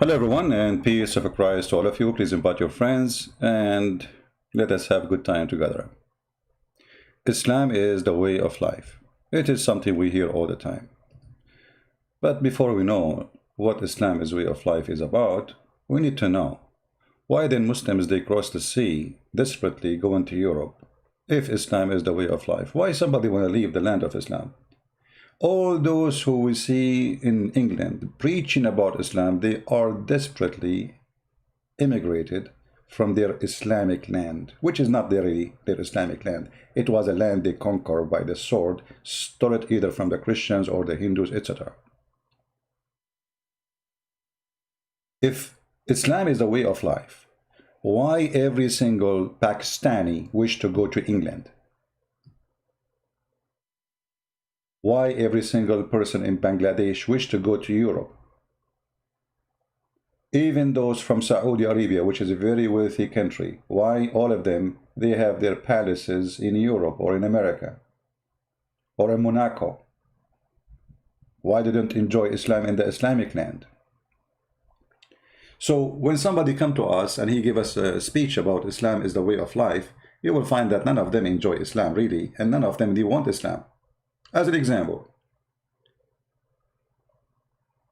Hello, everyone, and peace of Christ to all of you. Please invite your friends and let us have a good time together. Islam is the way of life. It is something we hear all the time. But before we know what Islam is way of life is about, we need to know why then Muslims they cross the sea desperately going to Europe if Islam is the way of life. Why somebody want to leave the land of Islam? All those who we see in England preaching about Islam, they are desperately immigrated from their Islamic land, which is not really their Islamic land. It was a land they conquered by the sword, stole it either from the Christians or the Hindus, etc. If Islam is the way of life, why every single Pakistani wish to go to England? Why every single person in Bangladesh wish to go to Europe? Even those from Saudi Arabia, which is a very wealthy country, why all of them, they have their palaces in Europe or in America or in Monaco? Why they don't enjoy Islam in the Islamic land? So when somebody come to us and he give us a speech about Islam is the way of life, you will find that none of them enjoy Islam really, and none of them they want Islam. As an example,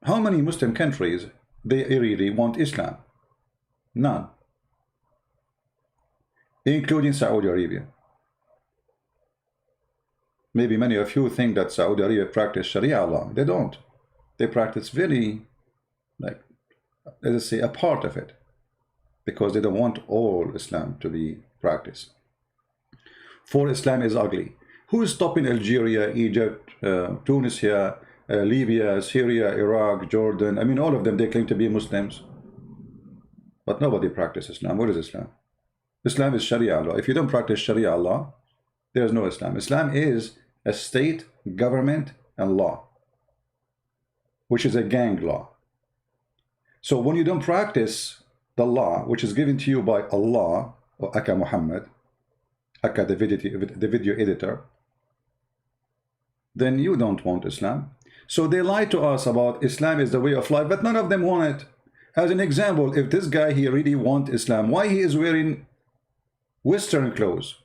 how many Muslim countries they really want Islam? None, including Saudi Arabia. Maybe many of you think that Saudi Arabia practice Sharia law. They don't. They practice very, like, let us say, a part of it, because they don't want all Islam to be practiced. For Islam is ugly. Who is stopping Algeria, Egypt, Tunisia, Libya, Syria, Iraq, Jordan? I mean, all of them, they claim to be Muslims. But nobody practices Islam. What is Islam? Islam is Sharia law. If you don't practice Sharia law, there is no Islam. Islam is a state, government, and law, which is a gang law. So when you don't practice the law, which is given to you by Allah, or Aka Muhammad, Aka the video editor, then you don't want Islam. So they lie to us about Islam is the way of life, but none of them want it. As an example, if this guy he really want Islam, why he is wearing Western clothes?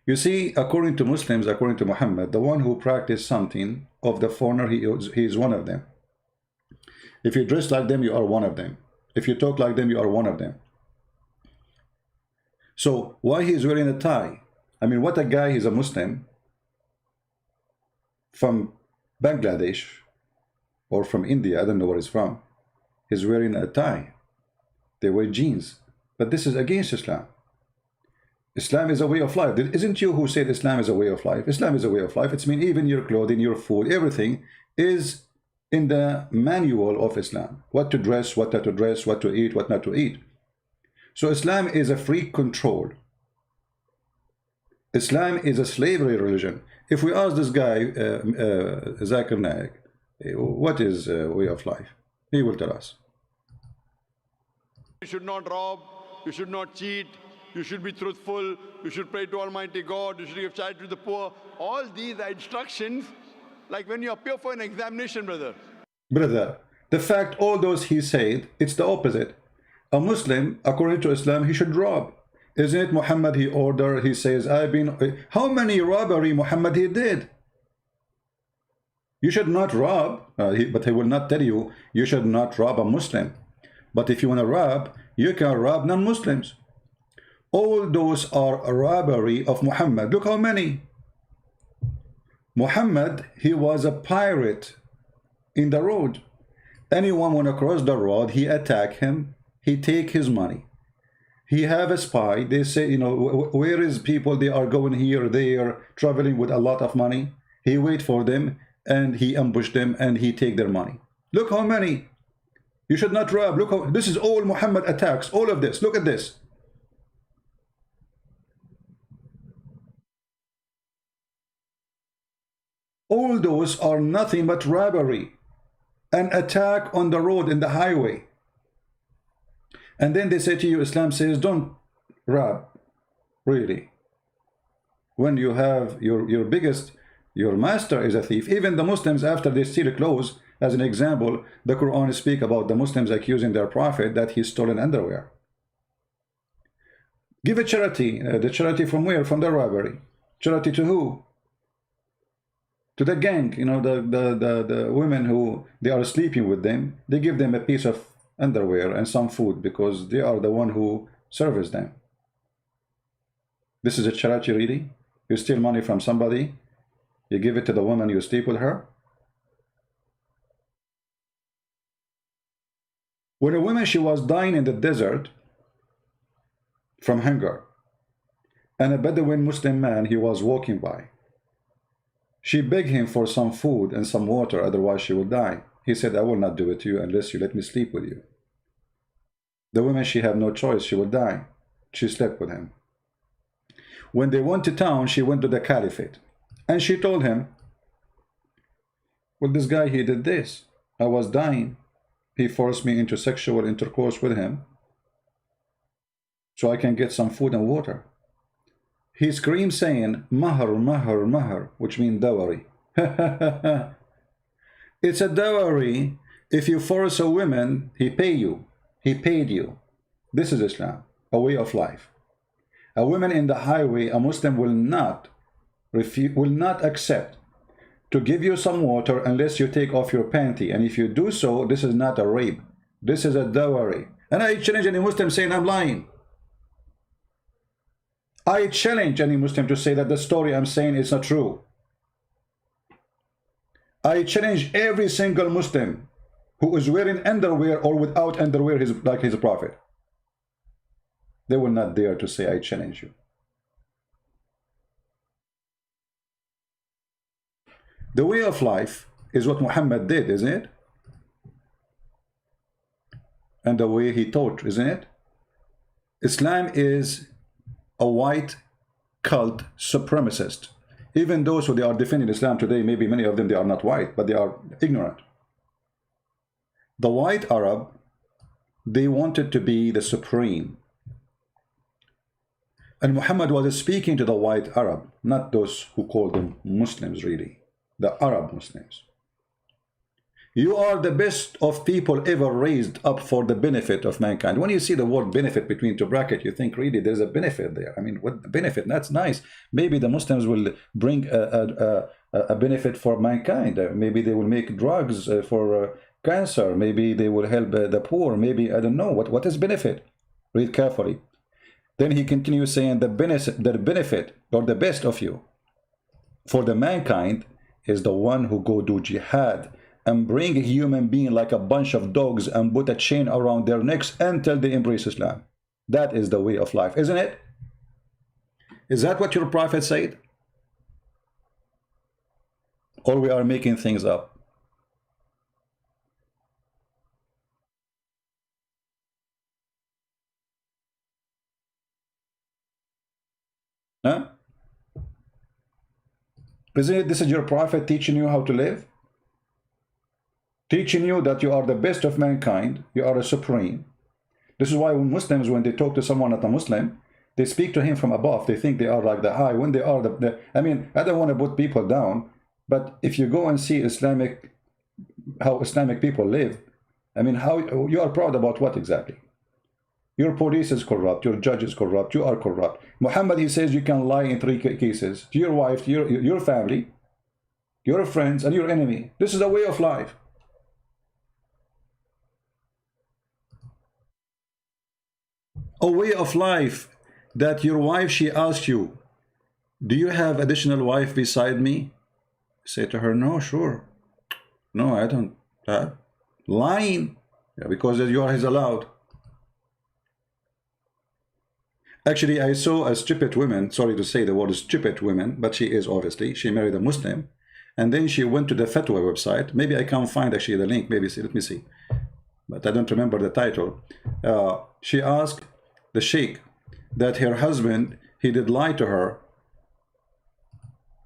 You see, according to Muslims, according to Muhammad, the one who practice something of the foreigner, he is one of them. If you dress like them, you are one of them. If you talk like them, you are one of them. So why he is wearing a tie? I mean, what a guy, he's a Muslim from Bangladesh or from India, I don't know where he's from, he's wearing a tie. They wear jeans. But this is against Islam. Islam is a way of life. Isn't you who said Islam is a way of life? Islam is a way of life. It's mean even your clothing, your food, everything is in the manual of Islam. What to dress, what not to dress, what to eat, what not to eat. So Islam is a free control. Islam is a slavery religion. If we ask this guy, Zakir Naik, what is way of life? He will tell us. You should not rob, you should not cheat, you should be truthful, you should pray to Almighty God, you should give charity to the poor. All these are instructions like when you appear for an examination, brother. Brother, the fact all those he said, it's the opposite. A Muslim, according to Islam, he should rob. Isn't it Muhammad he ordered, he says, how many robbery Muhammad he did? You should not rob, but he will not tell you, you should not rob a Muslim. But if you want to rob, you can rob non-Muslims. All those are a robbery of Muhammad. Look how many. Muhammad, he was a pirate in the road. Anyone want to cross the road, he attack him, he take his money. He have a spy. They say, you know, where is people? They are going here, there, traveling with a lot of money. He wait for them and he ambush them and he take their money. Look how many. You should not rob. Look how, this is all Muhammad attacks. All of this. Look at this. All those are nothing but robbery. An attack on the road, in the highway. And then they say to you, Islam says, don't rob. Really. When you have your biggest, your master is a thief. Even the Muslims, after they steal clothes, As an example, the Quran speaks about the Muslims accusing their prophet that he stolen underwear. Give a charity. The charity from where? From the robbery. Charity to who? To the gang. You know, the women who they are sleeping with them. They give them a piece of underwear and some food because they are the one who serves them. This is a charity, really? You steal money from somebody, you give it to the woman you sleep with her. When a woman, she was dying in the desert from hunger, and a Bedouin Muslim man, he was walking by. She begged him for some food and some water, otherwise she will die. He said, I will not do it to you unless you let me sleep with you. The woman, she had no choice, she would die. She slept with him. When they went to town, she went to the caliphate, and she told him, well, this guy, he did this. I was dying. He forced me into sexual intercourse with him so I can get some food and water. He screamed saying, Mahar, Mahar, Mahar, which means dowry. It's a dowry. If you force a woman, he pay you. He paid you. This is Islam, a way of life. A woman in the highway, a Muslim will not accept to give you some water unless you take off your panty. And if you do so, this is not a rape. This is a dowry. And I challenge any Muslim saying I'm lying. I challenge any Muslim to say that the story I'm saying is not true. I challenge every single Muslim who is wearing underwear or without underwear, like his prophet. They will not dare to say I challenge you. The way of life is what Muhammad did, isn't it? And the way he taught, isn't it? Islam is a white cult supremacist. Even those who they are defending Islam today, maybe many of them, they are not white, but they are ignorant. The white Arab, they wanted to be the supreme. And Muhammad was speaking to the white Arab, not those who call them Muslims, really. The Arab Muslims. You are the best of people ever raised up for the benefit of mankind. When you see the word benefit between two brackets, you think really there's a benefit there. I mean, what the benefit? That's nice. Maybe the Muslims will bring a benefit for mankind. Maybe they will make drugs for cancer. Maybe they will help the poor. Maybe, I don't know. What is benefit? Read carefully. Then he continues saying the benefit or the best of you for the mankind is the one who go do jihad and bring a human being like a bunch of dogs and put a chain around their necks until they embrace Islam. That is the way of life, isn't it? Is that what your prophet said? Or we are making things up? Huh? Isn't it this is your prophet teaching you how to live? Teaching you that you are the best of mankind, you are a supreme. This is why when Muslims, when they talk to someone not a Muslim, they speak to him from above. They think they are like the high, when they are the I mean, I don't want to put people down, but if you go and see how Islamic people live, I mean, how you are proud about what exactly? Your police is corrupt, your judge is corrupt, you are corrupt. Muhammad, he says you can lie in 3 cases, to your wife, to your family, your friends, and your enemy. This is a way of life. A way of life that your wife, she asks you, do you have additional wife beside me? Say to her, no, sure. No, I don't. Lying. Yeah, because yours is allowed. Actually, I saw a stupid woman, sorry to say the word stupid woman, but she is obviously, she married a Muslim. And then she went to the fatwa website. Maybe I can't find actually the link. Maybe, let me see. But I don't remember the title. She asked the sheikh that her husband, he did lie to her.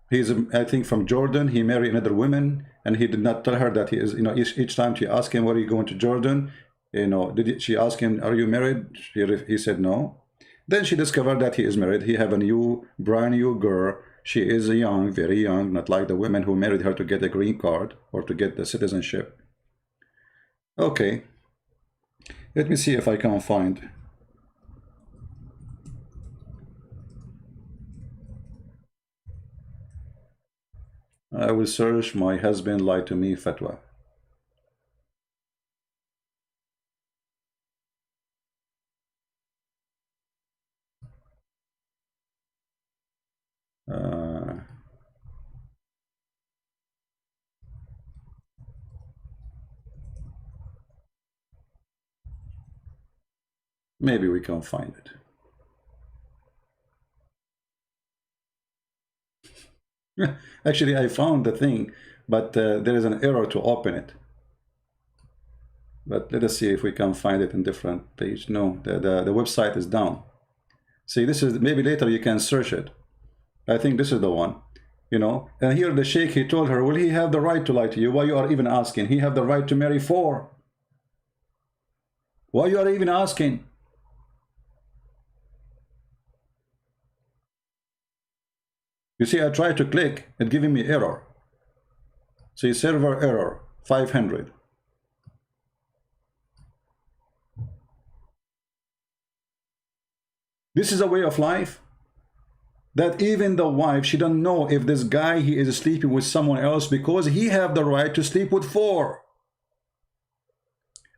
He's, I think, from Jordan. He married another woman, and he did not tell her that he is, you know, each time she asked him, where are you going to Jordan? You know, she ask him, are you married? He said no. Then she discovered that he is married. He have a brand new girl. She is young, very young, not like the women who married her to get a green card or to get the citizenship. Okay, let me see if I can find. I will search "my husband lied to me" fatwa. Uh, Maybe we can find it. Actually, I found the thing, but there is an error to open it. But let us see if we can find it in different page. No, the website is down. See, this is, maybe later you can search it. I think this is the one, you know. And here the sheikh, he told her, will he have the right to lie to you? Why you are even asking? He have the right to marry four. Why you are even asking? You see, I tried to click, it giving me error. See, server error, 500. This is a way of life that even the wife, she don't know if this guy, he is sleeping with someone else, because he have the right to sleep with four.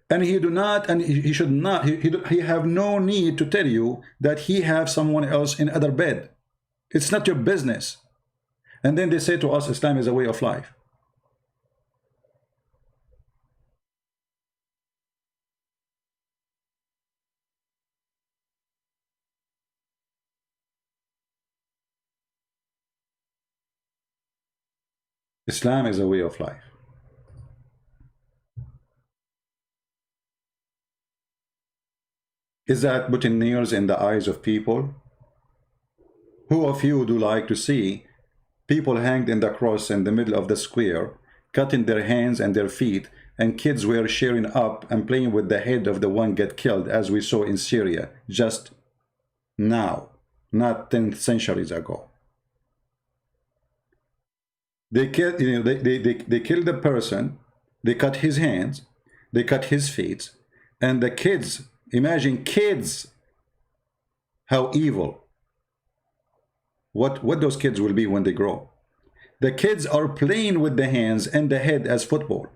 And he do not, and he should not, he have no need to tell you that he have someone else in other bed. It's not your business. And then they say to us, Islam is a way of life. Islam is a way of life. Is that putting nails in the eyes of people? Who of you do like to see people hanged in the cross in the middle of the square, cutting their hands and their feet, and kids were cheering up and playing with the head of the one get killed, as we saw in Syria just now, not 10 centuries ago? They killed, you know, they killed the person, they cut his hands, they cut his feet, and the kids, imagine kids, how evil. What those kids will be when they grow. The kids are playing with the hands and the head as football.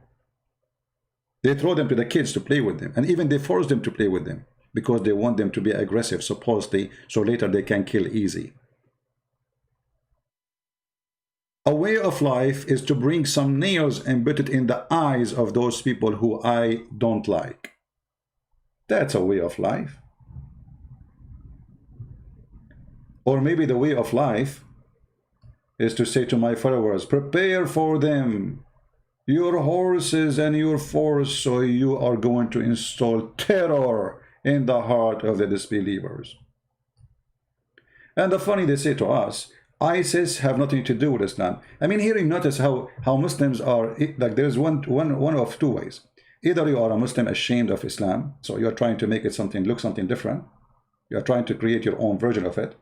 They throw them to the kids to play with them, and even they force them to play with them because they want them to be aggressive, supposedly, so later they can kill easy. A way of life is to bring some nails and put it in the eyes of those people who I don't like. That's a way of life. Or maybe the way of life is to say to my followers, prepare for them, your horses and your force, so you are going to install terror in the heart of the disbelievers. And the funny, they say to us, ISIS have nothing to do with Islam. I mean, here you notice how Muslims are, like there's one of two ways. Either you are a Muslim ashamed of Islam, so you're trying to make it look something different. You're trying to create your own version of it.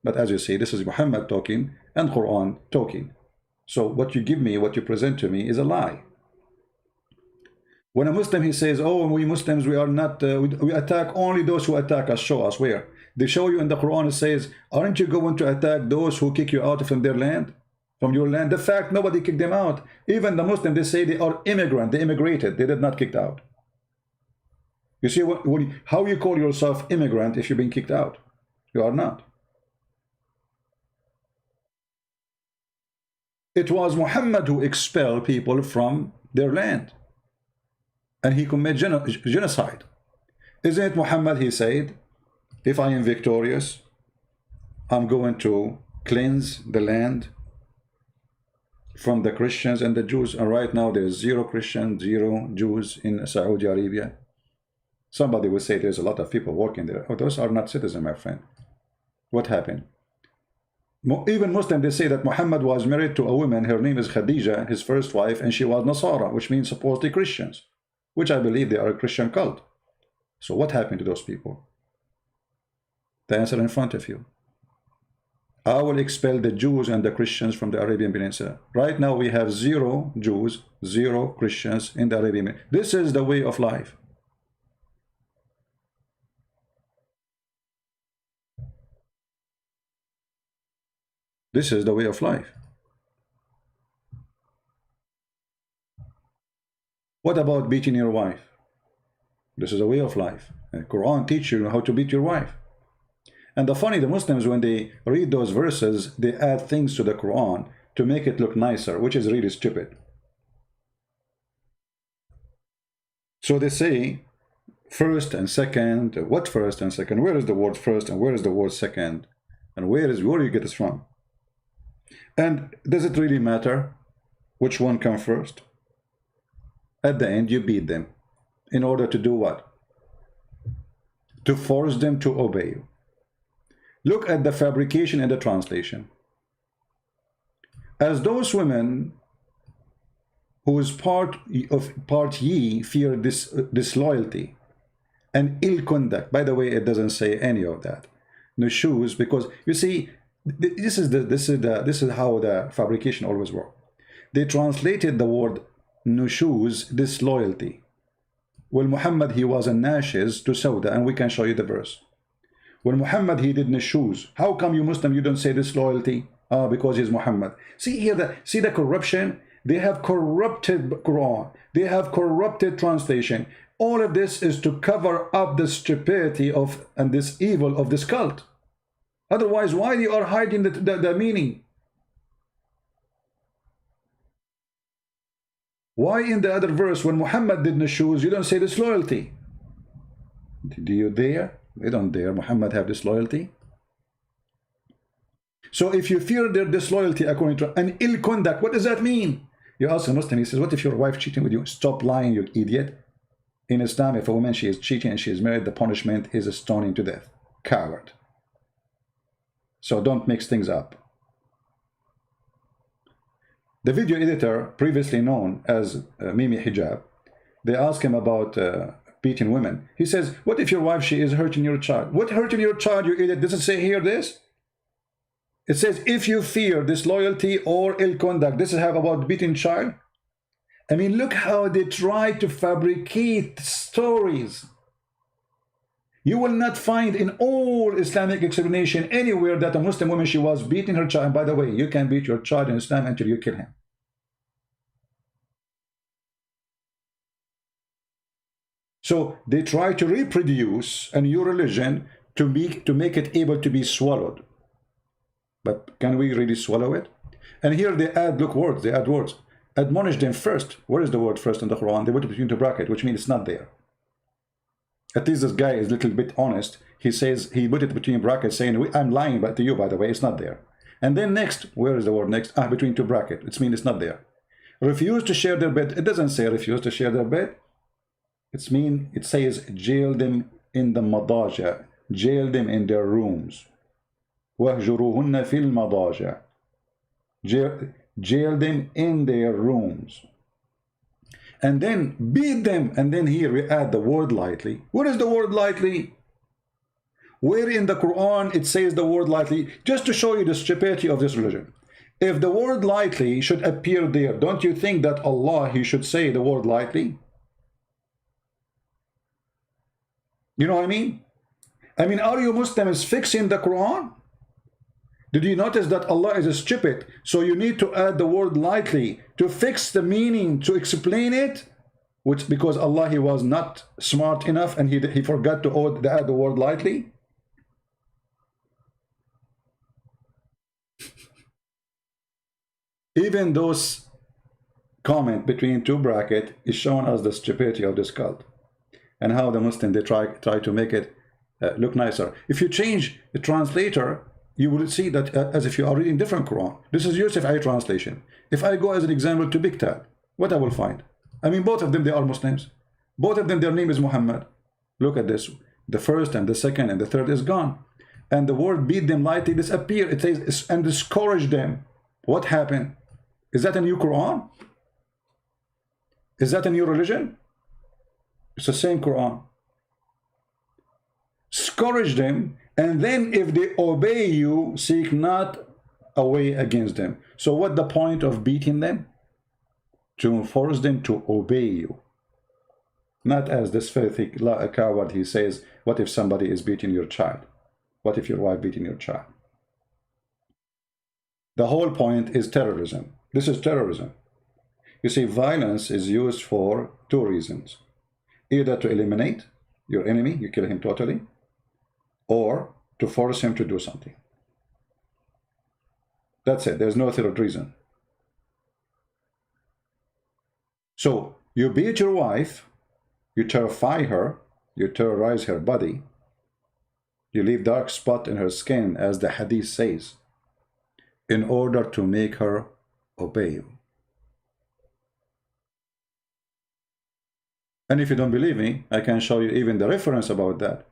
But as you see, this is Muhammad talking and Quran talking. So what you give me, what you present to me is a lie. When a Muslim, he says, oh, we Muslims, we are not, we attack only those who attack us. Show us where. They show you in the Quran, it says, aren't you going to attack those who kick you out from their land? From your land? The fact, nobody kicked them out. Even the Muslim, they say they are immigrant. They immigrated. They did not kicked out. You see, how you call yourself immigrant if you've been kicked out? You are not. It was Muhammad who expelled people from their land. And he committed genocide. Isn't it Muhammad, he said, if I am victorious, I'm going to cleanse the land from the Christians and the Jews. And right now there's 0 Christians, 0 Jews in Saudi Arabia. Somebody will say there's a lot of people working there. Oh, those are not citizens, my friend. What happened? Even Muslims, they say that Muhammad was married to a woman, her name is Khadija, his first wife, and she was Nasara, which means supposedly Christians, which I believe they are a Christian cult. So what happened to those people? The answer in front of you. I will expel the Jews and the Christians from the Arabian Peninsula. Right now we have 0 Jews, 0 Christians in the Arabian Peninsula. This is the way of life. This is the way of life. What about beating your wife? This is a way of life. The Quran teaches you how to beat your wife. And the Muslims, when they read those verses, they add things to the Quran to make it look nicer, which is really stupid. So they say first and second. What first and second? Where is the word first and where is the word second? And where do you get this from? And does it really matter which one comes first? At the end, you beat them. In order to do what? To force them to obey you. Look at the fabrication and the translation. As those women whose part ye fear disloyalty and ill conduct. By the way, it doesn't say any of that. No shoes, because you see, this is how the fabrication always works. They translated the word nushuz, disloyalty. Well, Muhammad, he was a nashiz to Sauda, and we can show you the verse. When Muhammad, he did nushuz. How come you Muslim, you don't say disloyalty? Because he's Muhammad. See here, see the corruption? They have corrupted Quran. They have corrupted translation. All of this is to cover up the stupidity of and this evil of this cult. Otherwise, why you are hiding the meaning? Why in the other verse, when Muhammad did nushuz, you don't say disloyalty? Do you dare? They don't dare. Muhammad have disloyalty. So if you fear their disloyalty according to an ill conduct, what does that mean? You ask a Muslim, he says, what if your wife cheating with you? Stop lying, you idiot. In Islam, if a woman, she is cheating and she is married, the punishment is a stoning to death. Coward. So don't mix things up. The video editor, previously known as Mimi Hijab, they ask him about beating women. He says, what if your wife, she is hurting your child? What hurting your child, you idiot? Does it say here this? It says, if you fear disloyalty or ill conduct, this is how about beating child. I mean, look how they try to fabricate stories. You will not find in all Islamic explanation anywhere that a Muslim woman, she was beating her child. And by the way, you can beat your child in Islam until you kill him. So they try to reproduce a new religion to make it able to be swallowed. But can we really swallow it? And here they add, look, words, they add words. Admonish them first. Where is the word first in the Quran? They put it between the bracket, which means it's not there. At least this guy is a little bit honest. He says, he put it between brackets saying, I'm lying to you, by the way, it's not there. And then next, where is the word next? Between two brackets, it means it's not there. Refuse to share their bed. It doesn't say refuse to share their bed. It says jail them in the madaja. Jail them in their rooms. وَهْجُرُوهُنَّ فِي الْمَضَاجِعِ. Jail them in their rooms. And then beat them. And then here we add the word lightly. What is the word lightly? Where in the Quran it says the word lightly? Just to show you the stupidity of this religion. If the word lightly should appear there, don't you think that Allah, he should say the word lightly? You know what I mean? I mean, are you Muslims fixing the Quran? Did you notice that Allah is stupid? So you need to add the word lightly to fix the meaning, to explain it, which because Allah, he was not smart enough and he forgot to add the word lightly. Even those comment between two brackets is showing us the stupidity of this cult and how the Muslim, they try to make it look nicer. If you change the translator, you will see that as if you are reading different Quran. This is Yusuf I translation. If I go as an example to Bigtal, what I will find? I mean, both of them, they are Muslims. Both of them, their name is Muhammad. Look at this. The first and the second and the third is gone. And the word beat them lightly disappear. It says, and discourage them. What happened? Is that a new Quran? Is that a new religion? It's the same Quran. Scourge them And then if they obey you, seek not a way against them. So what the point of beating them? To force them to obey you. Not as this filthy coward, he says, what if somebody is beating your child? What if your wife beating your child? The whole point is terrorism. This is terrorism. You see, violence is used for two reasons. Either to eliminate your enemy, you kill him totally, or to force him to do something. That's it. There's no third reason. So you beat your wife, you terrify her, you terrorize her body, you leave dark spot in her skin, as the hadith says, in order to make her obey you. And if you don't believe me, I can show you even the reference about that.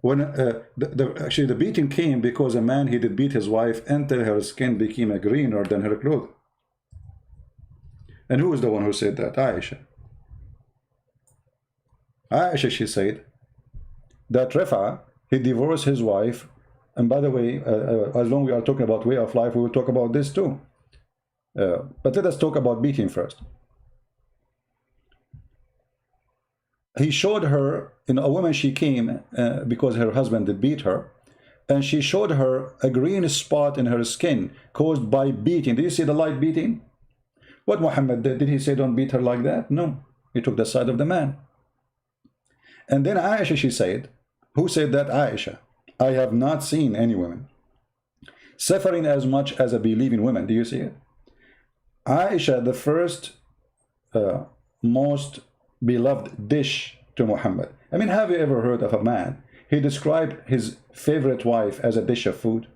When actually the beating came because a man, he did beat his wife until her skin became greener than her clothes. And who is the one who said that? Aisha. Aisha, she said that Rifa, he divorced his wife. And by the way, as long as we are talking about way of life, we will talk about this too. But let us talk about beating first. He showed her, a woman, she came because her husband did beat her, and she showed her a green spot in her skin caused by beating. Did you see the light beating? What Muhammad did he say don't beat her like that? No, he took the side of the man. And then Aisha, she said, who said that? Aisha, I have not seen any woman suffering as much as a believing woman. Do you see it? Aisha, the first most beloved dish to Muhammad. I mean, have you ever heard of a man, he described his favorite wife as a dish of food?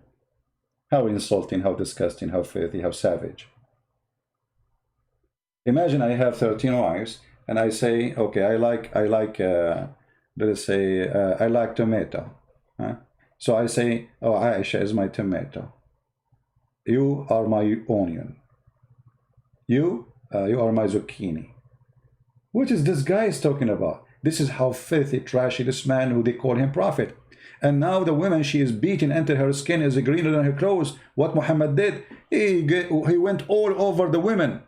How insulting, how disgusting, how filthy, how savage. Imagine I have 13 wives and I say, okay, I like let us say, I like tomato. Huh? So I say, oh, Aisha is my tomato. You are my onion. You are my zucchini. What is this guy is talking about? This is how filthy, trashy this man who they call him prophet. And now the woman, she is beaten until her skin is greener than her clothes. What Muhammad did, he went all over the women.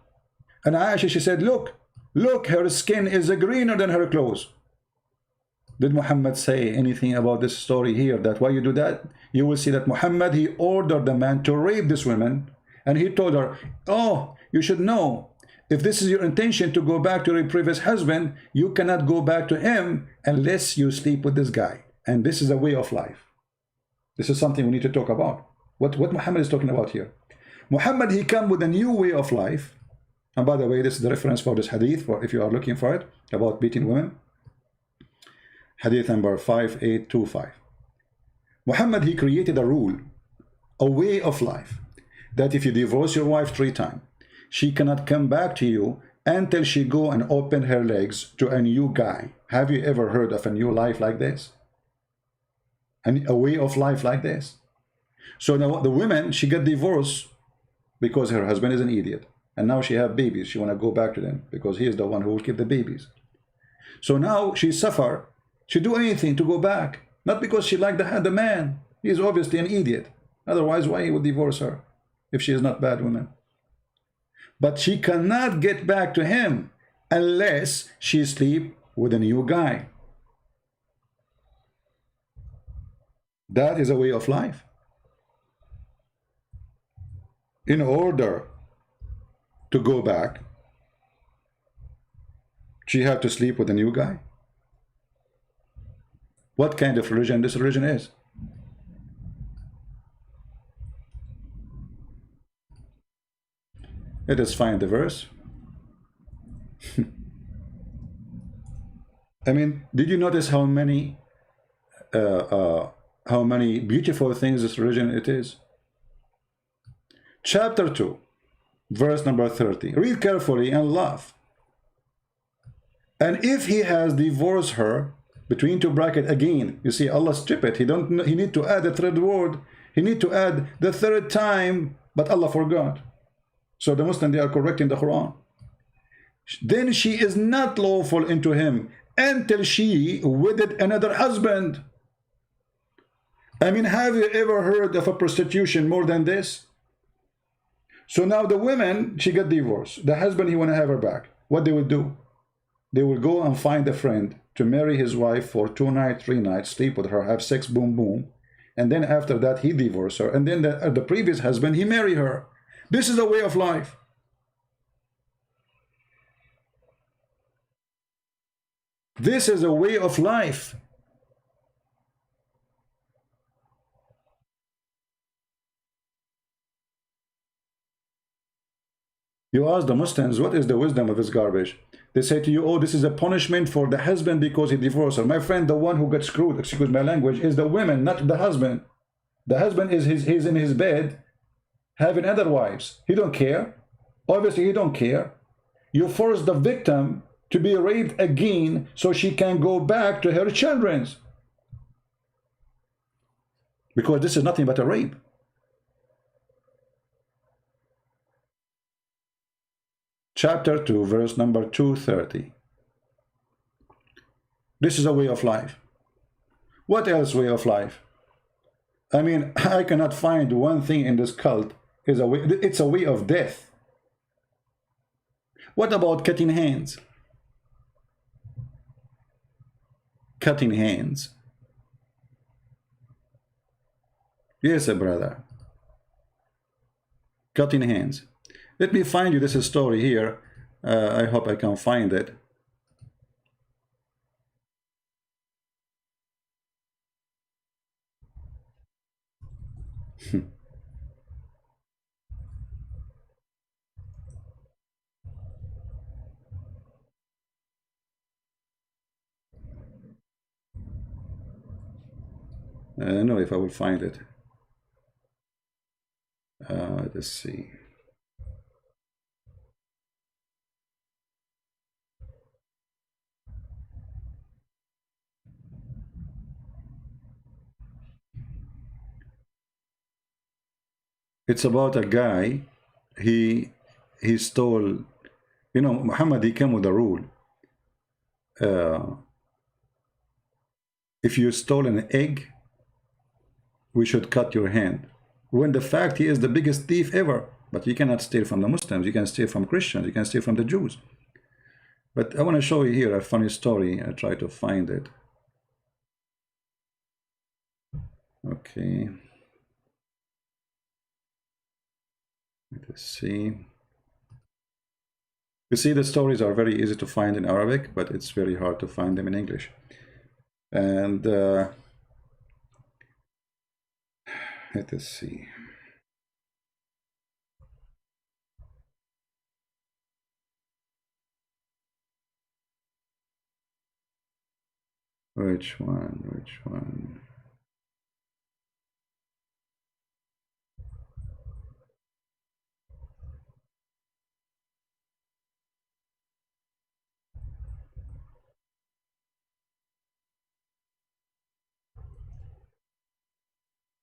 And Aisha, she said, look, her skin is greener than her clothes. Did Muhammad say anything about this story here? That why you do that? You will see that Muhammad, he ordered the man to rape this woman. And he told her, oh, you should know, if this is your intention to go back to your previous husband, you cannot go back to him unless you sleep with this guy. And this is a way of life. This is something we need to talk about. What Muhammad is talking about here. Muhammad, he come with a new way of life. And by the way, this is the reference for this hadith, for if you are looking for it, about beating women. Hadith number 5825. Muhammad, he created a rule, a way of life, that if you divorce your wife 3 times, she cannot come back to you until she go and open her legs to a new guy. Have you ever heard of a new life like this? And a way of life like this? So now the woman, she got divorced because her husband is an idiot. And now she have babies. She want to go back to them because he is the one who will keep the babies. So now she suffer. She do anything to go back. Not because she liked the man. He is obviously an idiot. Otherwise, why he would divorce her if she is not a bad woman? But she cannot get back to him unless she sleep with a new guy. That is a way of life. In order to go back, she had to sleep with a new guy. What kind of religion this religion is? Let us find the verse. I mean, did you notice how many beautiful things this religion it is? Chapter 2, verse number 30. Read carefully and laugh. And if he has divorced her, between 2 brackets again, you see Allah strip it. He need to add the 3rd word. He need to add the 3rd time, but Allah forgot. So the Muslims, they are correcting the Quran. Then she is not lawful into him until she wedded another husband. I mean, have you ever heard of a prostitution more than this? So now the woman, she got divorced. The husband, he want to have her back. What they will do? They will go and find a friend to marry his wife for 2 nights, 3 nights, sleep with her, have sex, boom, boom. And then after that, he divorced her. And then the previous husband, he marry her. This is a way of life. This is a way of life. You ask the Muslims, what is the wisdom of this garbage? They say to you, oh, this is a punishment for the husband because he divorced her. My friend, the one who got screwed, excuse my language, is the woman, not the husband. The husband is he's in his bed having other wives. He don't care. Obviously, he don't care. You force the victim to be raped again so she can go back to her children's. Because this is nothing but a rape. Chapter 2, verse number 230. This is a way of life. What else way of life? I mean, I cannot find one thing in this cult is a way. It's a way of death. What about cutting hands? Cutting hands. Yes, brother. Cutting hands. Let me find you this story here. I hope I can find it. I don't know if I will find it. Let's see. It's about a guy. He stole. You know, Muhammad, he came with a rule. If you stole an egg, we should cut your hand. When the fact he is the biggest thief ever. But you cannot steal from the Muslims. You can steal from Christians. You can steal from the Jews. But I want to show you here a funny story. I try to find it. Okay. Let's see. You see, the stories are very easy to find in Arabic, but it's very hard to find them in English. And let us see. Which one? Which one?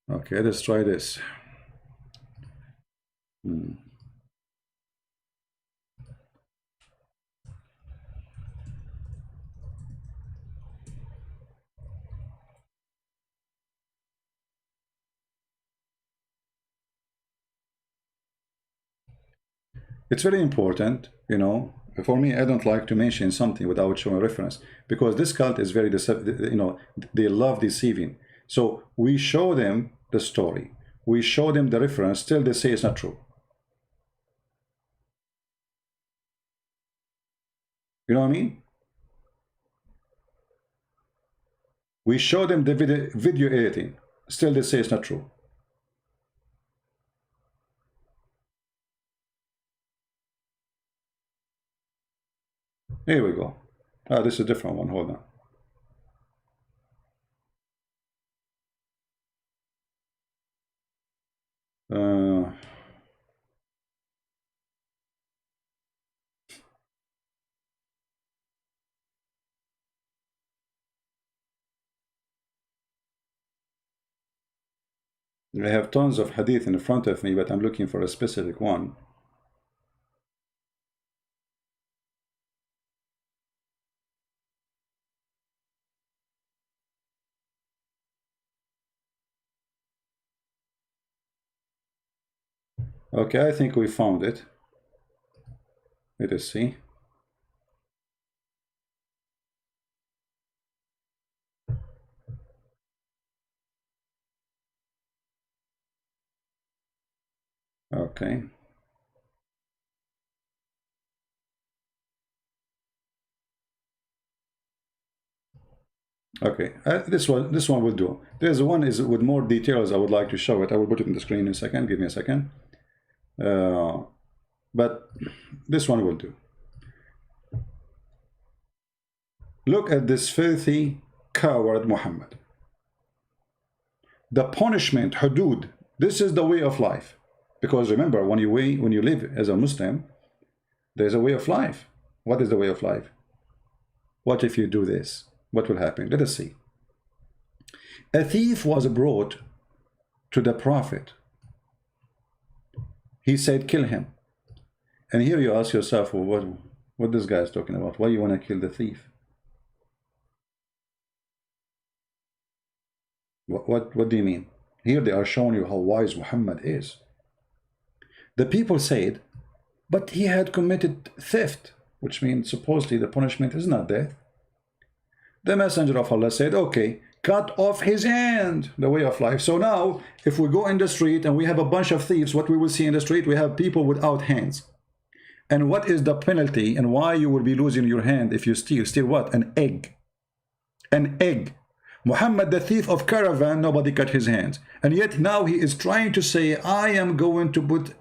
Okay, let's try this. It's very important, you know. For me, I don't like to mention something without showing reference because this cult is very, you know, they love deceiving. So we show them the story, we show them the reference, still they say it's not true. You know what I mean? We show them the video editing, still they say it's not true. Here we go. Ah, this is a different one. Hold on. I have tons of hadith in front of me, but I'm looking for a specific one. Okay, I think we found it. Let us see. Okay. Okay, this one will do. There's one is with more details. I would like to show it. I will put it in the screen in a second. Give me a second. But this one will do. Look at this filthy coward Muhammad. The punishment, hudud. This is the way of life. Because remember, when you live as a Muslim, there's a way of life. What is the way of life? What if you do this? What will happen? Let us see. A thief was brought to the Prophet. He said, kill him. And here you ask yourself, well, what this guy is talking about? Why you want to kill the thief? What do you mean? Here they are showing you how wise Muhammad is. The people said, but he had committed theft, which means supposedly the punishment is not death. The messenger of Allah said, okay, cut off his hand, the way of life. So now, if we go in the street and we have a bunch of thieves, what we will see in the street, we have people without hands. And what is the penalty and why you will be losing your hand if you steal? Steal what? An egg. An egg. Muhammad, the thief of caravan, nobody cut his hands. And yet now he is trying to say, I am going to put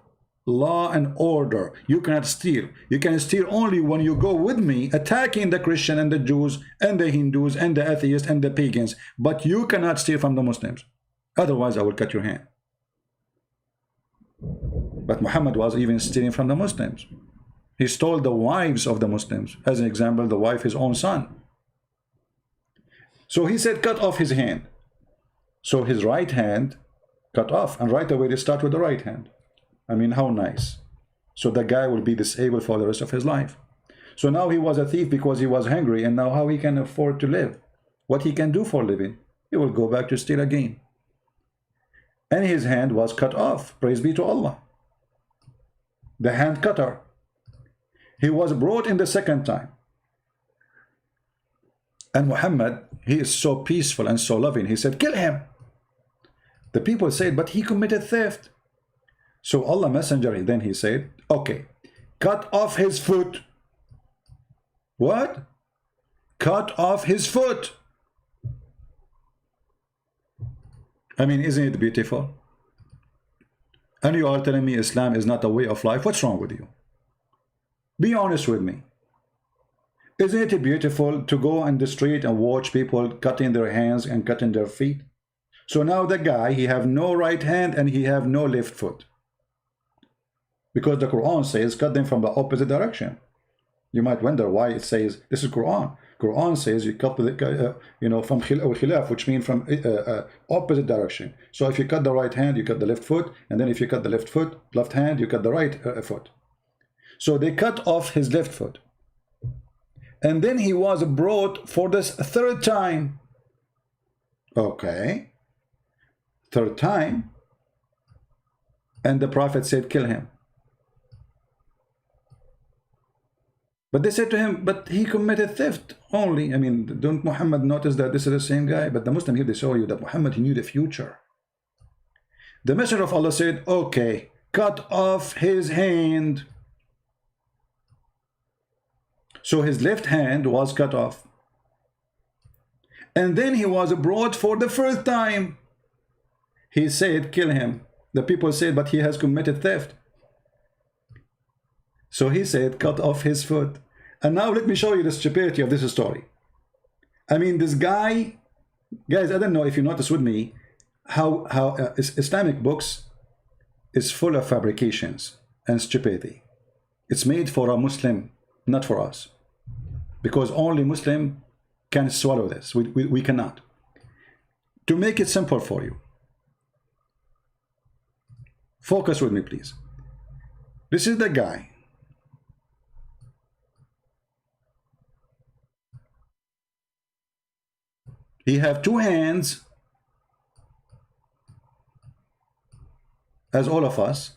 law and order. You cannot steal. You can steal only when you go with me attacking the Christian and the Jews and the Hindus and the atheists and the pagans. But you cannot steal from the Muslims. Otherwise, I will cut your hand. But Muhammad was even stealing from the Muslims. He stole the wives of the Muslims. As an example, the wife, his own son. So he said, cut off his hand. So his right hand cut off. And right away, they start with the right hand. I mean, how nice. So the guy will be disabled for the rest of his life. So now he was a thief because he was hungry. And now how he can afford to live? What he can do for a living? He will go back to steal again. And his hand was cut off. Praise be to Allah. The hand cutter. He was brought in the second time. And Muhammad, he is so peaceful and so loving. He said, kill him. The people said, but he committed theft. So Allah Messenger, then he said, okay, cut off his foot. What? Cut off his foot. I mean, isn't it beautiful? And you are telling me Islam is not a way of life? What's wrong with you? Be honest with me. Isn't it beautiful to go on the street and watch people cutting their hands and cutting their feet? So now the guy, he have no right hand and he have no left foot. Because the Quran says cut them from the opposite direction. You might wonder why it says, this is Quran. Quran says you cut the, from khilaf, which means from opposite direction. So if you cut the right hand, you cut the left foot. And then if you cut the left hand, you cut the right foot. So they cut off his left foot. And then he was brought for this third time. Okay. Third time. And the Prophet said, kill him. But they said to him, but he committed theft only. I mean, don't Muhammad notice that this is the same guy? But the Muslim here, they show you that Muhammad, he knew the future. The Messenger of Allah said, okay, cut off his hand. So his left hand was cut off. And then he was brought for the first time. He said, kill him. The people said, but he has committed theft. So he said, cut off his foot. And now let me show you the stupidity of this story. I mean, this guy, guys, I don't know if you notice with me how Islamic books is full of fabrications and stupidity. It's made for a Muslim, not for us. Because only Muslim can swallow this. We cannot. To make it simple for you, focus with me, please. This is the guy. He have two hands, as all of us,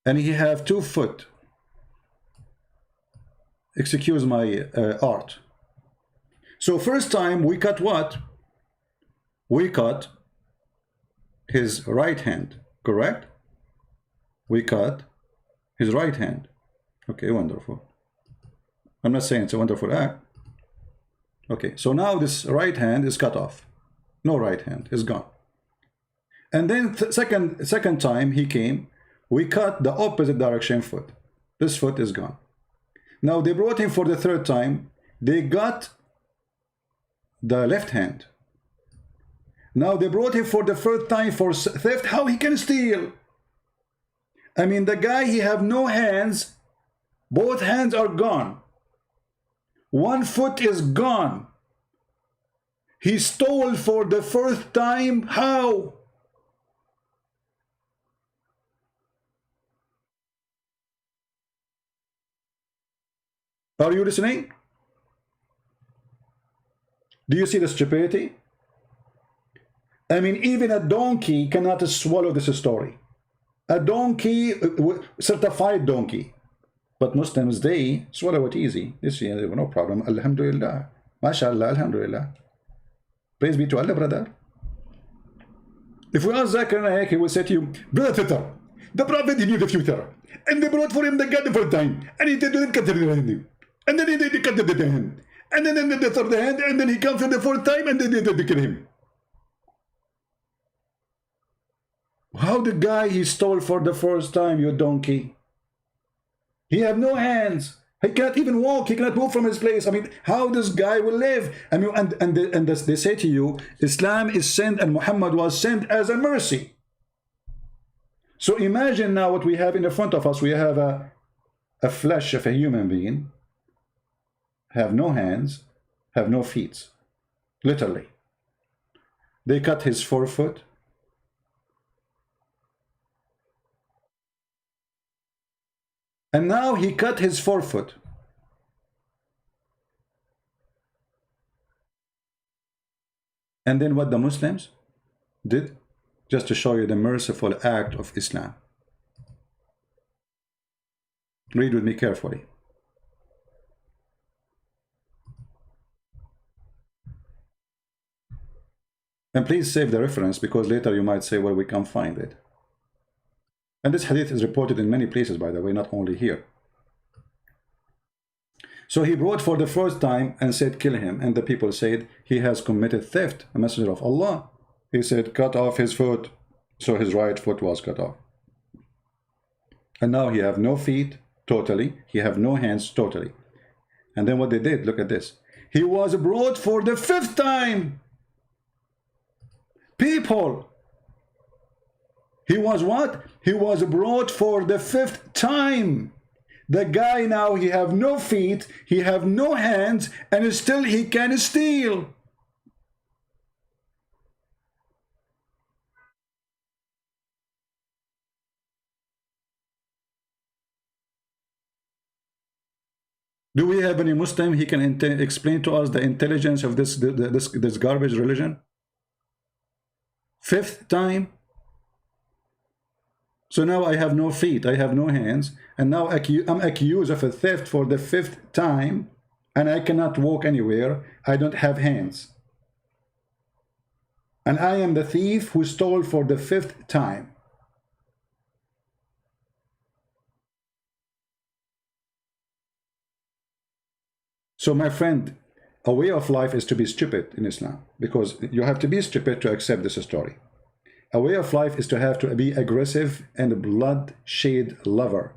and he have 2 foot. Excuse my art. So first time we cut what? We cut his right hand, correct? We cut his right hand. Okay, wonderful. I'm not saying it's a wonderful act. Okay, so now this right hand is cut off. No right hand is gone. And then second time he came, we cut the opposite direction foot. This foot is gone. Now they brought him for the 3rd time. They got the left hand. Now they brought him for the 3rd time for theft. How he can steal? I mean, the guy, he have no hands. Both hands are gone. 1 foot is gone. He stole for the 1st time. How? Are you listening? Do you see the stupidity? I mean, even a donkey cannot swallow this story. A donkey, certified donkey. But Muslims, they swallow it easy. This year, no problem. Alhamdulillah. MashaAllah, Alhamdulillah. Praise be to Allah, brother. If we ask Zakir Naik, he will say to you, Brother Twitter, the Prophet, he knew the future. And they brought for him the God the 1st time. And he didn't cut the hand. And then they cut the hand. And then the 3rd hand. And then he comes for the 4th time. And then they kill him. How the guy he stole for the 1st time, you donkey? He have no hands. He cannot even walk. He cannot move from his place. I mean, how this guy will live? I mean, and they say to you, Islam is sent and Muhammad was sent as a mercy. So imagine now what we have in the front of us. We have a flesh of a human being, have no hands, have no feet. Literally. They cut his 4 foot. And now he cut his 4 foot. And then what the Muslims did, just to show you the merciful act of Islam. Read with me carefully. And please save the reference, because later you might say, well, we can't find it. And this hadith is reported in many places, by the way, not only here. So he brought for the 1st time and said, kill him. And the people said, he has committed theft, a messenger of Allah. He said, cut off his foot. So his right foot was cut off. And now he have no feet, totally. He have no hands, totally. And then what they did, look at this. He was brought for the 5th time. People. He was what? He was brought for the 5th time. The guy now, he have no feet, he have no hands, and still he can steal. Do we have any Muslim he can explain to us the intelligence of this garbage religion? 5th time. So now I have no feet, I have no hands, and now I'm accused of a theft for the 5th time, and I cannot walk anywhere. I don't have hands. And I am the thief who stole for the 5th time. So my friend, a way of life is to be stupid in Islam, because you have to be stupid to accept this story. A way of life is to have to be aggressive and bloodshed lover.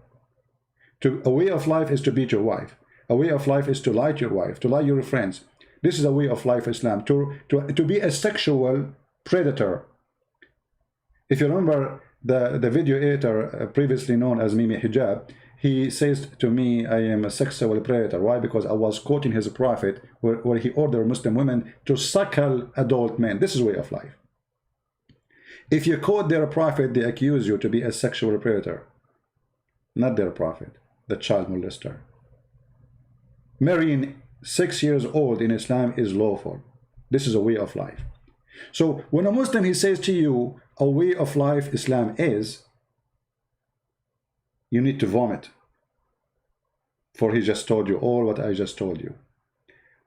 A way of life is to beat your wife. A way of life is to lie to your wife, to lie to your friends. This is a way of life, Islam, to be a sexual predator. If you remember the video editor previously known as Mimi Hijab, he says to me, I am a sexual predator. Why? Because I was quoting his prophet where he ordered Muslim women to suckle adult men. This is way of life. If you quote their prophet, they accuse you to be a sexual predator. Not their prophet, the child molester. Marrying 6 years old in Islam is lawful. This is a way of life. So when a Muslim, he says to you, a way of life Islam is, you need to vomit. For he just told you all what I just told you.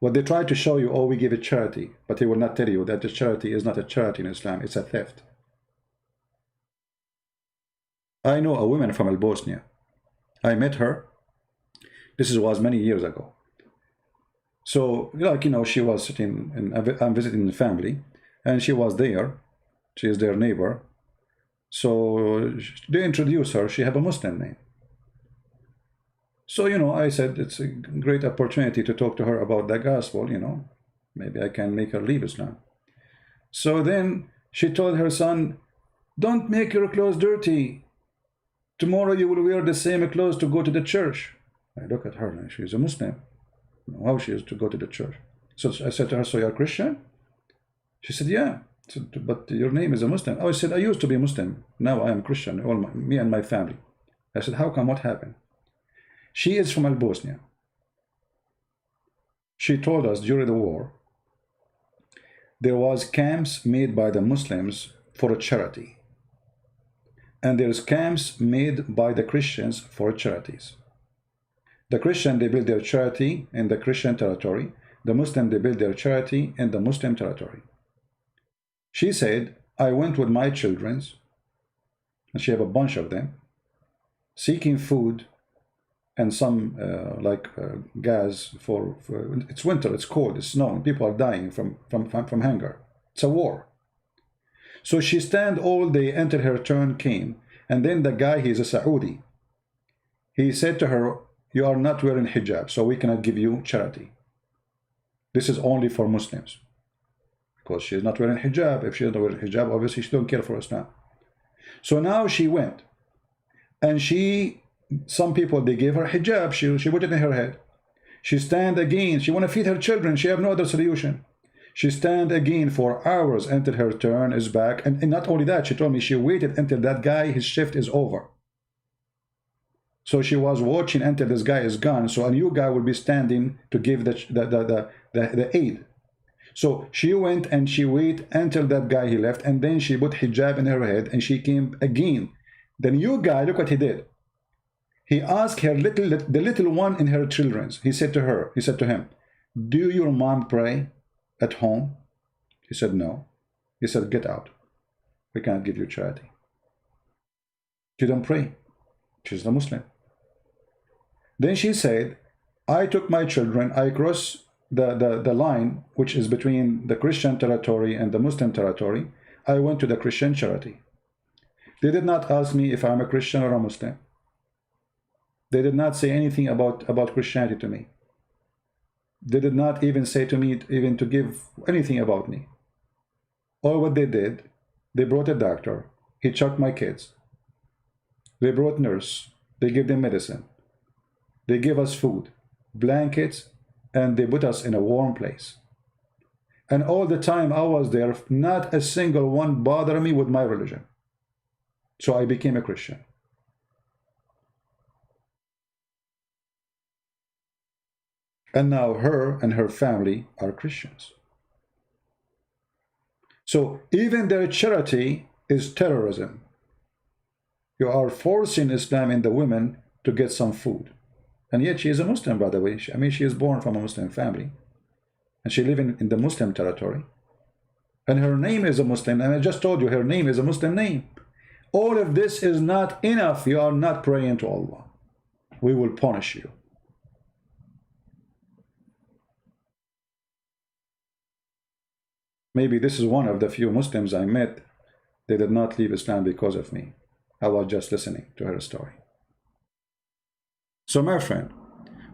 What they try to show you, oh, we give it charity, but he will not tell you that the charity is not a charity in Islam, it's a theft. I know a woman from Bosnia. I met her. This was many years ago. So, like, you know, she was sitting, and I'm visiting the family, and she was there. She is their neighbor. So they introduced her. She have a Muslim name. So, you know, I said it's a great opportunity to talk to her about the gospel, you know. Maybe I can make her leave Islam. So then she told her son, don't make your clothes dirty. Tomorrow you will wear the same clothes to go to the church. I look at her and she's a Muslim. How she is to go to the church? So I said to her, so you're Christian? She said, yeah. I said, but your name is a Muslim. Oh, I said, I used to be Muslim. Now I am Christian, me and my family. I said, how come? What happened? She is from Bosnia. She told us during the war, there was camps made by the Muslims for a charity. And there's camps made by the Christians for charities. The Christian, they build their charity in the Christian territory. The Muslim, they build their charity in the Muslim territory. She said, I went with my children, and she have a bunch of them, seeking food and some gas for it's winter, it's cold, it's snowing, people are dying from hunger. It's a war. So she stand all day until her turn came, and then the guy, he's a Saudi, he said to her, you are not wearing hijab, so we cannot give you charity. This is only for Muslims. Because she is not wearing hijab. If she is not wearing hijab, obviously she don't care for Islam. So now she went, and some people, they gave her hijab, she put it in her head. She stand again, she want to feed her children, she have no other solution. She stand again for hours until her turn is back, and not only that, she told me she waited until that guy, his shift is over. So she was watching until this guy is gone, so a new guy will be standing to give the aid. So she went and she waited until that guy, he left, and then she put hijab in her head, and she came again. The new guy, look what he did. He asked her the little one in her children's. He said to him, do your mom pray at home? He said, no. He said, get out. We can't give you charity. She don't pray. She's a Muslim. Then she said, I took my children, I crossed the line, which is between the Christian territory and the Muslim territory. I went to the Christian charity. They did not ask me if I'm a Christian or a Muslim. They did not say anything about Christianity to me. They did not even say to me, even to give anything about me. All what they did, they brought a doctor. He checked my kids. They brought nurse. They gave them medicine. They gave us food, blankets, and they put us in a warm place. And all the time I was there, not a single one bothered me with my religion. So I became a Christian. And now her and her family are Christians. So even their charity is terrorism. You are forcing Islam in the women to get some food. And yet she is a Muslim, by the way. I mean, she is born from a Muslim family. And she lives in the Muslim territory. And her name is a Muslim. And I just told you, her name is a Muslim name. All of this is not enough. You are not praying to Allah. We will punish you. Maybe this is one of the few Muslims I met. They did not leave Islam because of me. I was just listening to her story. So my friend,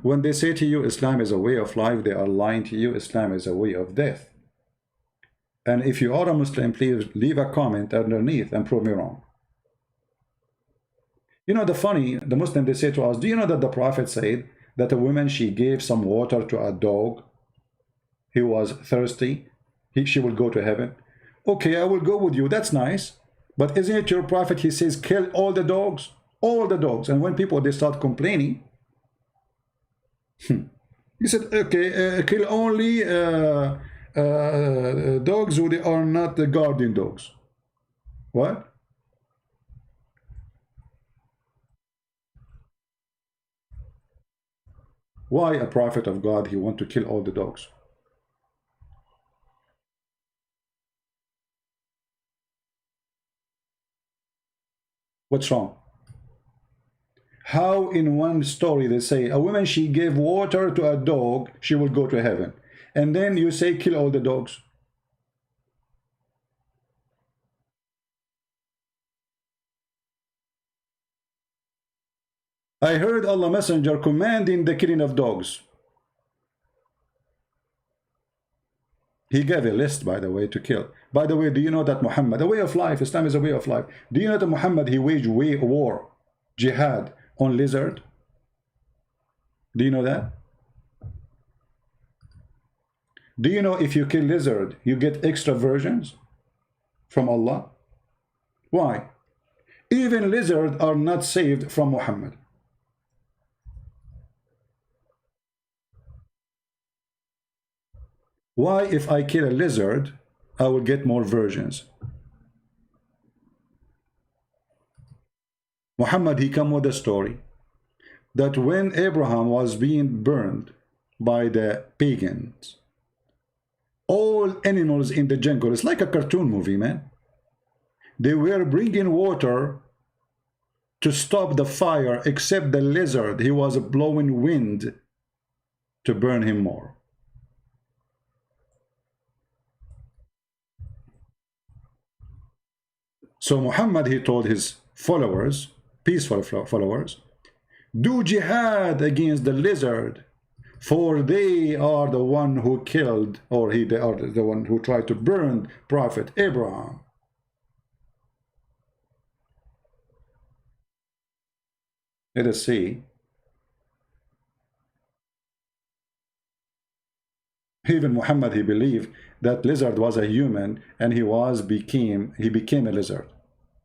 when they say to you Islam is a way of life, they are lying to you. Islam is a way of death. And if you are a Muslim, please leave a comment underneath and prove me wrong. You know, the Muslim, they say to us, do you know that the Prophet said that a woman, she gave some water to a dog? He was thirsty. She will go to heaven. Okay, I will go with you. That's nice. But isn't it your Prophet? He says, kill all the dogs. All the dogs. And when people, they start complaining, he said, okay, kill only dogs who they are not the guardian dogs. What? Why a prophet of God, he want to kill all the dogs? What's wrong? How in one story they say a woman, she gave water to a dog, she will go to heaven, and then you say kill all the dogs? I heard Allah Messenger commanding the killing of dogs. He gave a list, by the way, to kill. By the way, do you know that Muhammad, a way of life, Islam is a way of life. Do you know that Muhammad, he waged war, jihad, on lizard? Do you know that? Do you know if you kill lizard, you get extra versions from Allah? Why? Even lizards are not saved from Muhammad. Why, if I kill a lizard, I will get more versions? Muhammad, he come with a story that when Abraham was being burned by the pagans, all animals in the jungle, it's like a cartoon movie, man. They were bringing water to stop the fire, except the lizard, he was blowing wind to burn him more. So Muhammad, he told his followers, peaceful followers, do jihad against the lizard, for they are the one who killed, or they are the one who tried to burn Prophet Abraham. Let us see. Even Muhammad, he believed that lizard was a human, and he became a lizard,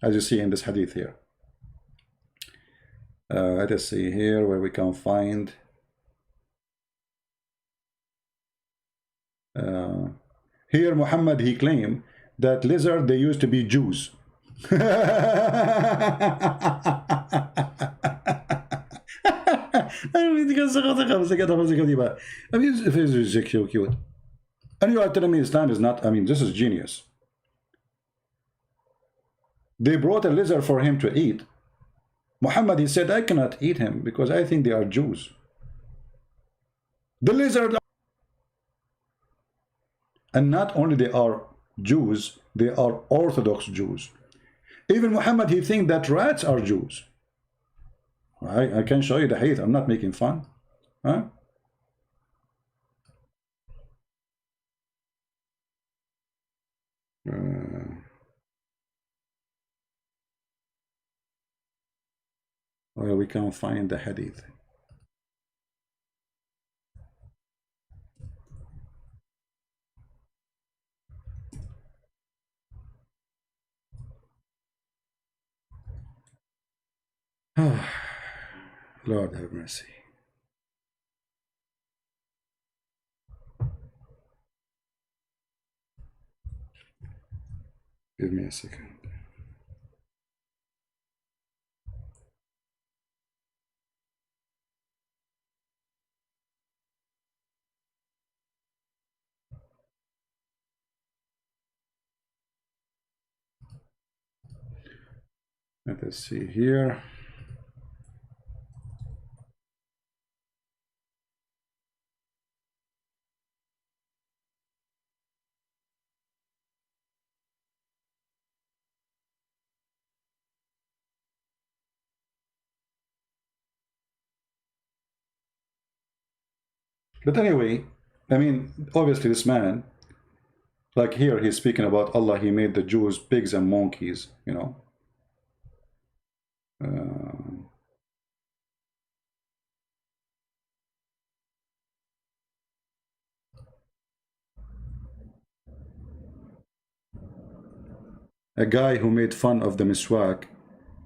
as you see in this hadith here. Let us see here where we can find here Muhammad, he claimed that lizard, they used to be Jews. I mean, it's so cute. And you are telling me Islam is not, I mean, this is genius. They brought a lizard for him to eat. Muhammad, he said, I cannot eat him because I think they are Jews. The lizard, and not only they are Jews, they are Orthodox Jews. Even Muhammad, he thinks that rats are Jews. I can show you the hadith. I'm not making fun. Huh? Well, we can find the hadith. Lord have mercy. Give me a second. Let us see here. But anyway, I mean, obviously this man, like here, he's speaking about Allah, he made the Jews pigs and monkeys, you know. A guy who made fun of the miswak,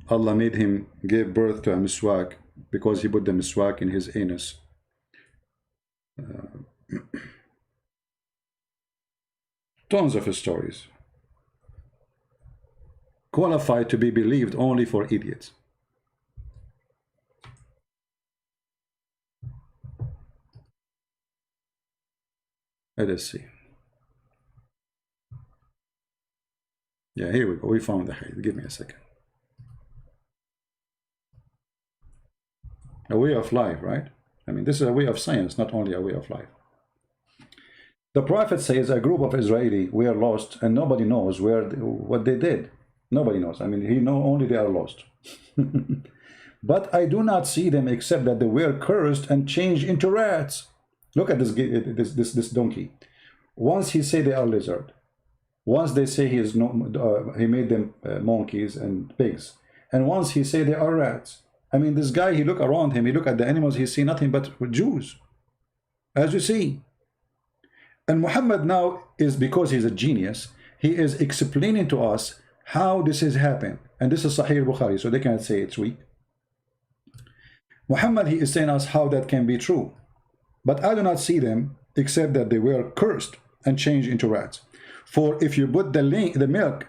Allah made him give birth to a miswak because he put the miswak in his anus. Tons of stories. Qualified to be believed only for idiots. Let us see. Yeah, here we go. We found the hadith. Give me a second. A way of life, right? I mean, this is a way of science, not only a way of life. The Prophet says a group of Israeli were lost and nobody knows what they did. Nobody knows. I mean, he know only they are lost. But I do not see them except that they were cursed and changed into rats. Look at this donkey. Once he say they are lizard. Once they say he made them monkeys and pigs. And once he say they are rats. I mean, this guy, he look around him, he look at the animals, he see nothing but Jews. As you see. And Muhammad now is, because he's a genius, he is explaining to us how this has happened. And this is Sahih Bukhari, so they can't say it's weak. Muhammad, he is saying us how that can be true. But I do not see them except that they were cursed and changed into rats. For if you put the milk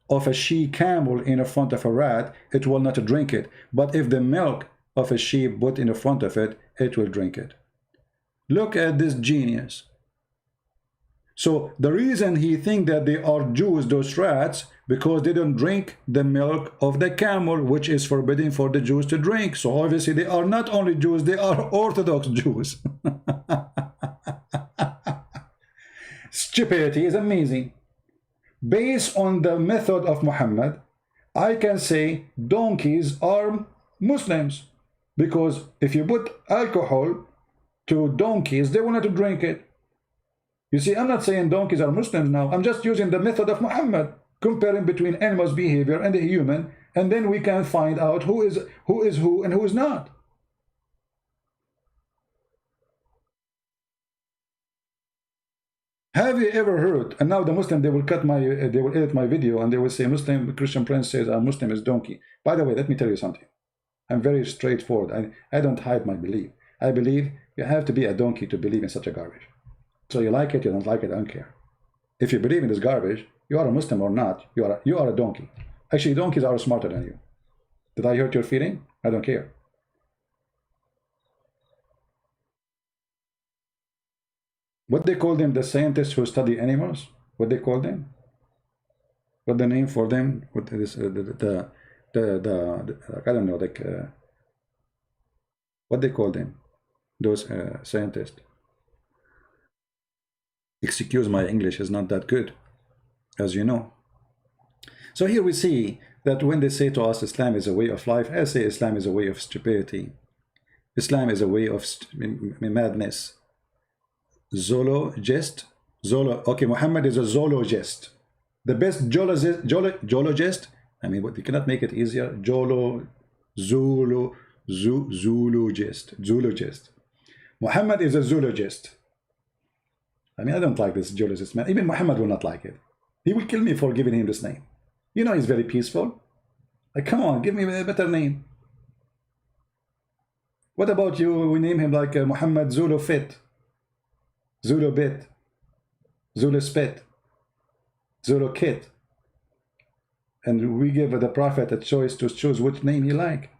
of a she-camel in front of a rat, it will not drink it. But if the milk of a sheep put in front of it, it will drink it. Look at this genius. So the reason he think that they are Jews, those rats, because they don't drink the milk of the camel, which is forbidden for the Jews to drink. So obviously they are not only Jews, they are Orthodox Jews. Stupidity is amazing. Based on the method of Muhammad, I can say donkeys are Muslims, because if you put alcohol to donkeys, they will not drink it. You see, I'm not saying donkeys are Muslims now. I'm just using the method of Muhammad, comparing between animals' behavior and the human, and then we can find out who is who and who is not. Have you ever heard? And now the Muslim, they will edit my video and they will say Muslim Christian Prince says a Muslim is donkey. By the way, let me tell you something. I'm very straightforward. I don't hide my belief. I believe you have to be a donkey to believe in such a garbage. So you like it, you don't like it, I don't care. If you believe in this garbage, you are a Muslim or not, you are a donkey. Actually, donkeys are smarter than you. Did I hurt your feeling? I don't care. What they call them, the scientists who study animals? What they call them? What the name for them? What is I don't know, like what they call them? Those scientists. Excuse my English is not that good, as you know. So here we see that when they say to us Islam is a way of life, I say Islam is a way of stupidity. Islam is a way of madness. Zoologist. Okay, Muhammad is a zoologist. The best zoologist. I mean, what, you cannot make it easier. Zoologist. Muhammad is a zoologist. I mean, I don't like this geologist man. Even Muhammad will not like it. He will kill me for giving him this name. You know, he's very peaceful. Like, come on, give me a better name. What about you? We name him like Muhammad Zulu Fit, Zulu Bit, Zulu Spit, Zulu Kit. And we give the Prophet a choice to choose which name he like.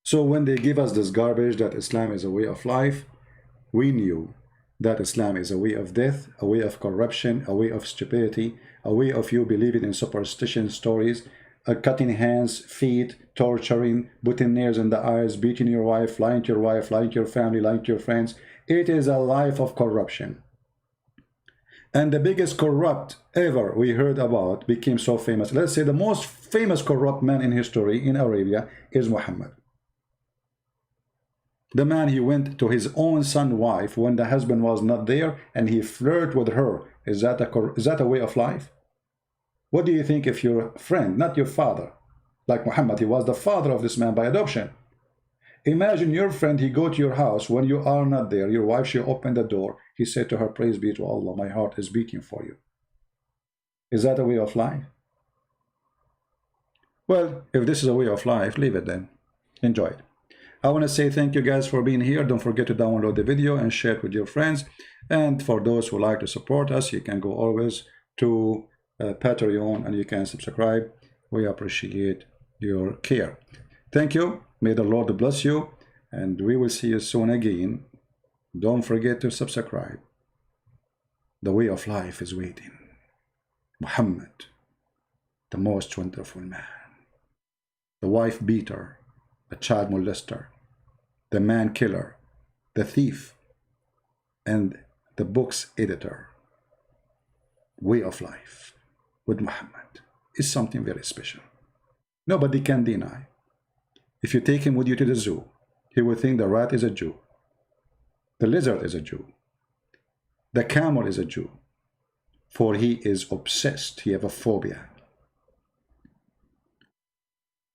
So when they give us this garbage that Islam is a way of life, we knew that Islam is a way of death, a way of corruption, a way of stupidity, a way of you believing in superstition stories, cutting hands, feet, torturing, putting nails in the eyes, beating your wife, lying to your wife, lying to your family, lying to your friends. It is a life of corruption. And the biggest corrupt ever we heard about became so famous. Let's say the most famous corrupt man in history in Arabia is Muhammad. The man, he went to his own son's wife when the husband was not there and he flirted with her. Is that a way of life? What do you think if your friend, not your father, like Muhammad, he was the father of this man by adoption. Imagine your friend, he go to your house when you are not there. Your wife, she opened the door. He said to her, praise be to Allah, my heart is beating for you. Is that a way of life? Well, if this is a way of life, leave it then. Enjoy it. I want to say thank you guys for being here. Don't forget to download the video and share it with your friends. And for those who like to support us, you can go always to Patreon and you can subscribe. We appreciate your care. Thank you. May the Lord bless you. And we will see you soon again. Don't forget to subscribe. The way of life is waiting. Muhammad, the most wonderful man. The wife beater, the child molester, the man killer, the thief, and the book's editor. Way of life with Muhammad is something very special. Nobody can deny. If you take him with you to the zoo, he will think the rat is a Jew. The lizard is a Jew. The camel is a Jew. For he is obsessed. He has a phobia.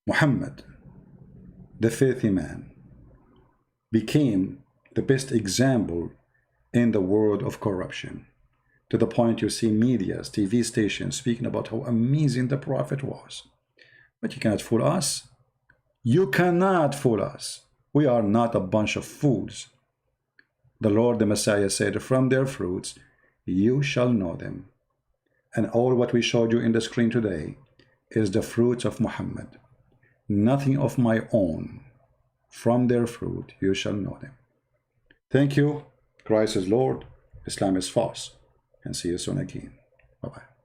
Muhammad, the filthy man, became the best example in the world of corruption, to the point you see medias, TV stations speaking about how amazing the Prophet was. But you cannot fool us. You cannot fool us. We are not a bunch of fools. The Lord, the Messiah, said, from their fruits you shall know them. And all what we showed you in the screen today is the fruits of Muhammad. Nothing of my own. From their fruit you shall know them. Thank you. Christ is Lord. Islam is false. And see you soon again. Bye-bye.